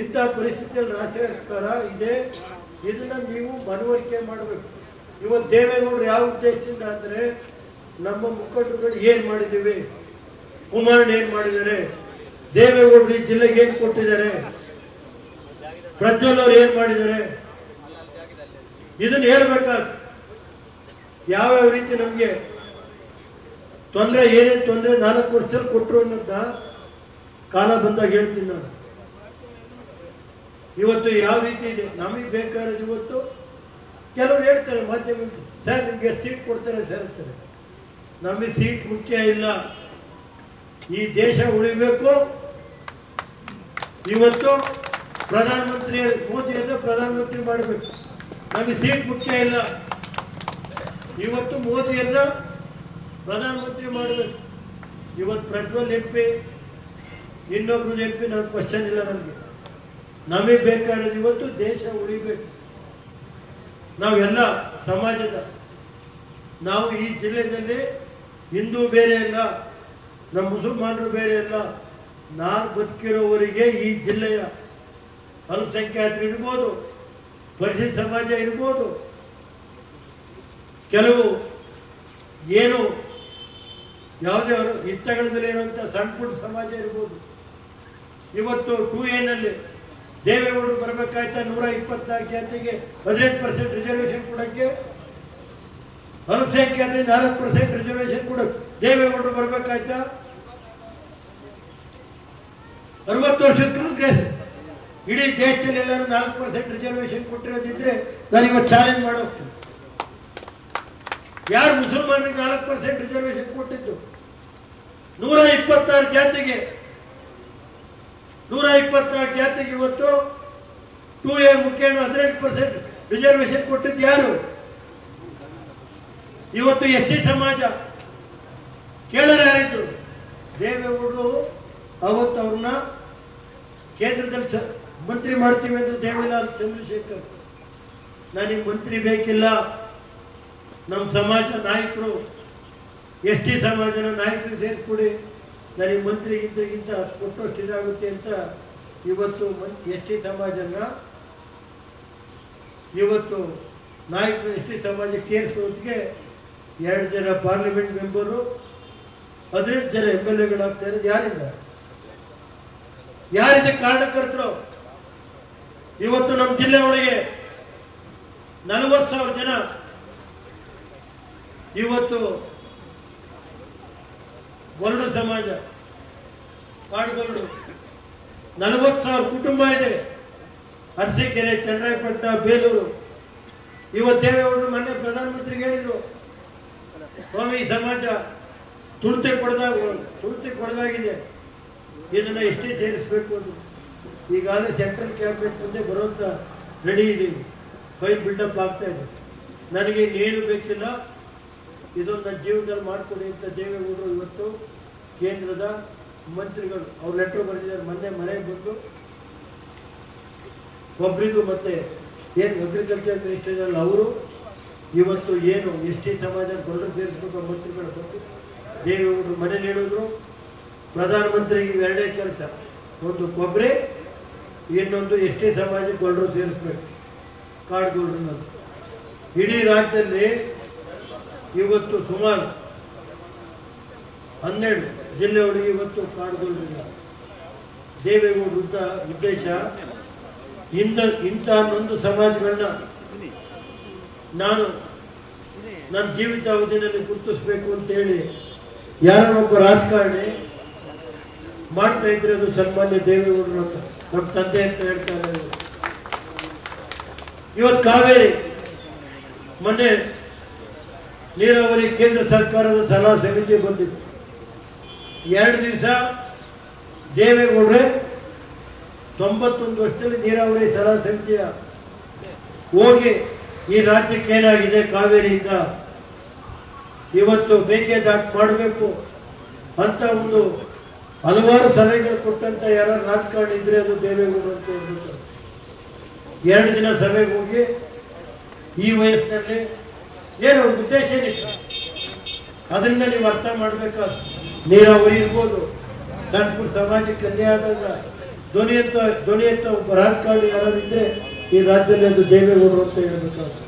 ಇಂಥ ಪರಿಸ್ಥಿತಿಯಲ್ಲಿ ರಾಜ್ಯ ಸರ್ಕಾರ ಇದೆ, ಇದನ್ನು ನೀವು ಮನವರಿಕೆ ಮಾಡಬೇಕು. ಇವತ್ತು ದೇವೇಗೌಡರು ಯಾವ ಉದ್ದೇಶದಿಂದ ಅಂದರೆ ನಮ್ಮ ಮುಖಂಡರುಗಳು ಏನು ಮಾಡಿದ್ದೀವಿ, ಕುಮಾರಣ್ಣ ಏನು ಮಾಡಿದ್ದಾರೆ, ದೇವೇಗೌಡರು ಈ ಜಿಲ್ಲೆಗೆ ಏನು ಕೊಟ್ಟಿದ್ದಾರೆ, ಪ್ರಜ್ವಲ್ ಅವರು ಏನು ಮಾಡಿದ್ದಾರೆ, ಇದನ್ನು ಹೇಳ್ಬೇಕಾದ್ರೆ ಯಾವ್ಯಾವ ರೀತಿ ನಮಗೆ ತೊಂದರೆ, ಏನೇನು ತೊಂದರೆ 4 ವರ್ಷದಲ್ಲಿ ಕೊಟ್ಟರು ಅನ್ನೋದನ್ನ ಕಾಲ ಬಂದಾಗ ಹೇಳ್ತೀನಿ ನಾನು. ಇವತ್ತು ಯಾವ ರೀತಿ ಇದೆ ನಮಗೆ ಬೇಕಾದ್ರೆ ಇವತ್ತು ಕೆಲವರು ಹೇಳ್ತಾರೆ ಮಾಧ್ಯಮಕ್ಕೆ, ಸರ್ ನಿಮ್ಗೆ ಎಷ್ಟು ಸೀಟ್ ಕೊಡ್ತಾರೆ ಸರ್ ಅಂತಾರೆ. ನಮಗೆ ಸೀಟ್ ಮುಖ್ಯ ಇಲ್ಲ, ಈ ದೇಶ ಉಳಿಬೇಕು. ಇವತ್ತು ಪ್ರಧಾನಮಂತ್ರಿ ಮೋದಿಯನ್ನ ಪ್ರಧಾನಮಂತ್ರಿ ಮಾಡಬೇಕು, ನಮಗೆ ಸೀಟ್ ಮುಖ್ಯ ಇಲ್ಲ. ಇವತ್ತು ಮೋದಿಯನ್ನ ಪ್ರಧಾನಮಂತ್ರಿ ಮಾಡಬೇಕು. ಇವತ್ತು ಪ್ರಜ್ವಲ್ MP ಇನ್ನೊಬ್ರು MP ನನ್ನ ಕ್ವಶನ್ ಇಲ್ಲ. ನಮಗೆ ಬೇಕಾದ್ರೆ ಇವತ್ತು ದೇಶ ಉಳಿಬೇಕು. ನಾವೆಲ್ಲ ಸಮಾಜದ, ನಾವು ಈ ಜಿಲ್ಲೆಯಲ್ಲಿ ಹಿಂದೂ ಬೇರೆ ಇಲ್ಲ, ನಮ್ಮ ಮುಸಲ್ಮಾನರು ಬೇರೆ ಇಲ್ಲ. ನಾನು ಬದುಕಿರೋವರಿಗೆ ಈ ಜಿಲ್ಲೆಯ ಅಲ್ಪಸಂಖ್ಯಾತರು ಇರ್ಬೋದು, ಪರಿಶಿಷ್ಟ ಸಮಾಜ ಇರ್ಬೋದು, ಕೆಲವು ಏನು ಯಾವುದೇ ಹಿತಗಣದಲ್ಲಿ ಇರುವಂಥ ಸಣ್ಣ ಪುಟ್ಟ ಸಮಾಜ ಇರ್ಬೋದು. ಇವತ್ತು 2A ದೇವೇಗೌಡರು ಬರಬೇಕಾಯ್ತಾ 124 ಜಾತಿಗೆ 15% ರಿಸರ್ವೇಷನ್ ಕೊಡೋಕ್ಕೆ, ಅಲ್ಪಸಂಖ್ಯಾತರಿಗೆ 4% ರಿಸರ್ವೇಷನ್ ಕೊಡೋಕ್ಕೆ ದೇವೇಗೌಡರು ಬರಬೇಕಾಯ್ತಾ? 60 ವರ್ಷದ ಕಾಂಗ್ರೆಸ್ ಇಡೀ ದೇಶದಲ್ಲಿ ಎಲ್ಲರೂ 4% ರಿಸರ್ವೇಷನ್ ಕೊಟ್ಟಿರೋದಿದ್ರೆ ನಾನು ಇವತ್ತು ಚಾಲೆಂಜ್ ಮಾಡೋಗ್ತೀನಿ. ಯಾರು ಮುಸಲ್ಮಾನರಿಗೆ 4% ರಿಸರ್ವೇಷನ್ ಕೊಟ್ಟಿದ್ದು? 126 ಜಾತಿಗೆ 124 ಜಾತಿಗೆ ಇವತ್ತು 2A ಮುಖೇನ 18% ರಿಸರ್ವೇಷನ್ ಕೊಟ್ಟಿದ್ದು ಯಾರು? ಇವತ್ತು ST ಸಮಾಜ ಕೇಳರ ಯಾರಿದ್ರು? ದೇವೇಗೌಡರು ಅವತ್ತು ಅವ್ರನ್ನ ಕೇಂದ್ರದಲ್ಲಿ ಮಂತ್ರಿ ಮಾಡ್ತೀವಿ ಅಂದ್ರೆ ದೇವಿಲಾಲ್ ಚಂದ್ರಶೇಖರ್, ನನಗೆ ಮಂತ್ರಿ ಬೇಕಿಲ್ಲ, ನಮ್ಮ ಸಮಾಜ ನಾಯಕರು ST ಸಮಾಜನ ನಾಯಕರು ಸೇರಿಸ್ಕೊಡಿ, ನನಗೆ ಮಂತ್ರಿಗಿಂತ ಕೊಟ್ಟಷ್ಟು ಇದಾಗುತ್ತೆ ಅಂತ ಇವತ್ತು ST ಸಮಾಜನ ಇವತ್ತು ನಾಯಕರು ST ಸಮಾಜಕ್ಕೆ ಸೇರಿಸೋದಕ್ಕೆ 2 ಜನ ಪಾರ್ಲಿಮೆಂಟ್ ಮೆಂಬರು, 18 ಜನ MLAಗಳಾಗ್ತಾ ಇರೋದು ಯಾರಿಂದ? ಯಾರಿದೆ ಕಾರಣಕರ್ತರು? ಇವತ್ತು ನಮ್ಮ ಜಿಲ್ಲೆ ಒಳಗೆ 40,000 ಜನ ಇವತ್ತು ಗೊರಡು ಸಮಾಜ, ಕಾಡುಗೊರಡು 40,000 ಕುಟುಂಬ ಇದೆ. ಅರಸೀಕೆರೆ, ಚನ್ನರಾಯಪಟ್ಟಣ, ಬೇಲೂರು. ಇವತ್ತು ದೇವೇಗೌಡರು ಮೊನ್ನೆ ಪ್ರಧಾನಮಂತ್ರಿಗೆ ಹೇಳಿದ್ರು, ಸ್ವಾಮಿ ಈ ಸಮಾಜ ತುಳಿತ ಕೊಡದಾಗಿದೆ, ಇದನ್ನ ಎಷ್ಟೇ ಸೇರಿಸಬೇಕು ಅಂತ. ಈಗಾಗಲೇ ಸೆಂಟ್ರಲ್ ಕ್ಯಾಬಿನೆಟ್ ಮುಂದೆ ಬರುವಂತ ರೆಡಿ ಇದೀವಿ, ಫೈಲ್ ಬಿಲ್ಡಪ್ ಆಗ್ತಾ ಇದೆ. ನನಗೆ ಇನ್ನೇನು ಬೇಕಿಲ್ಲ, ಇದೊಂದು ನನ್ನ ಜೀವನದಲ್ಲಿ ಮಾಡಿಕೊಡಿ ಅಂತ ದೇವೇಗೌಡರು ಇವತ್ತು ಕೇಂದ್ರದ ಮಂತ್ರಿಗಳು ಅವ್ರು ಲೆಟರ್ ಬರೆದಿದ್ದಾರೆ. ಮೊನ್ನೆ ಮನೆಗೆ ಬಂದು ಒಬ್ಬರಿಗೂ ಮತ್ತೆ ಏನು ಅಗ್ರಿಕಲ್ಚರ್ ಮಿನಿಸ್ಟರ್ ಇದ್ರಲ್ಲ ಅವರು ಇವತ್ತು ಏನು ST ಸಮಾಜ ಗೊರಡು ಸೇರಿಸಬೇಕು ಮಂತ್ರಿಗಳು ಬಂದು ದೇವೇಗೌಡರು ಮನೇಲಿ ಹೇಳಿದ್ರು, ಪ್ರಧಾನಮಂತ್ರಿಗೆ ಎರಡೇ ಕೆಲಸ, ಒಂದು ಕೊಬ್ಬರಿ, ಇನ್ನೊಂದು ST ಸಮಾಜ ಗೊರಡು ಸೇರಿಸ್ಬೇಕು, ಕಾಡುಗೊರಡು. ಇಡೀ ರಾಜ್ಯದಲ್ಲಿ ಇವತ್ತು ಸುಮಾರು 12 ಜಿಲ್ಲೆಯೊಳಗೆ ಇವತ್ತು ಕಾಡುಗೊರಡಿಲ್ಲ. ದೇವೇಗೌಡರ ಉದ್ದೇಶ ಇಂಥ ಒಂದು ಸಮಾಜಗಳನ್ನ ನಾನು ನನ್ನ ಜೀವಿತಾವಧಿಯಲ್ಲಿ ಗುರುತಿಸಬೇಕು ಅಂತೇಳಿ ಯಾರೊಬ್ಬ ರಾಜಕಾರಣಿ ಮಾಡ್ತಾ ಇದ್ರೆ ಅದು ಸನ್ಮಾನ್ಯ ದೇವೇಗೌಡರು ಅಂತ ನಮ್ಮ ತಂದೆ ಅಂತ ಹೇಳ್ತಾರೆ. ಇವತ್ತು ಕಾವೇರಿ ಮೊನ್ನೆ ನೀರಾವರಿ ಕೇಂದ್ರ ಸರ್ಕಾರದ ಸಲಹಾ ಸಮಿತಿ ಬಂದಿತ್ತು. 2 ದಿವಸ ದೇವೇಗೌಡರೇ 91 ವರ್ಷದಲ್ಲಿ ನೀರಾವರಿ ಸಲಹಾ ಸಮಿತಿಯ ಹೋಗಿ ಈ ರಾಜ್ಯಕ್ಕೆ ಏನಾಗಿದೆ ಕಾವೇರಿಯಿಂದ ಇವತ್ತು ಮೇಕೆದಾಟು ಮಾಡಬೇಕು ಅಂತ ಒಂದು ಹಲವಾರು ಸಲಹೆಗಳು ಕೊಟ್ಟಂತ ಯಾರು ರಾಜಕಾರಣ ಇದ್ರೆ ಅದು ದೇವೇಗೌಡರು ಅಂತ ಹೇಳ್ಬಿಟ್ಟು 2 ದಿನ ಸಭೆಗೆ ಹೋಗಿ ಈ ವಯಸ್ಸಿನಲ್ಲಿ ಏನು ಉದ್ದೇಶ ಏನಿತ್ತು ಅದರಿಂದ ನೀವು ಅರ್ಥ ಮಾಡಬೇಕಾದ. ನೀರಾವರಿ ಇರ್ಬೋದು, ಸಣ್ಣ ಸಮಾಜಕ್ಕೆ ಅನ್ಯಾಯ ಆದಾಗ ಧ್ವನಿ ಅಂತ ಒಬ್ಬ ರಾಜಕಾರಣಿ ಯಾರು ಇದ್ರೆ ಈ ರಾಜ್ಯದಲ್ಲಿ ಅದು ದೇವೇಗೌಡರು ಅಂತ ಹೇಳ್ಬೇಕಾಗುತ್ತೆ.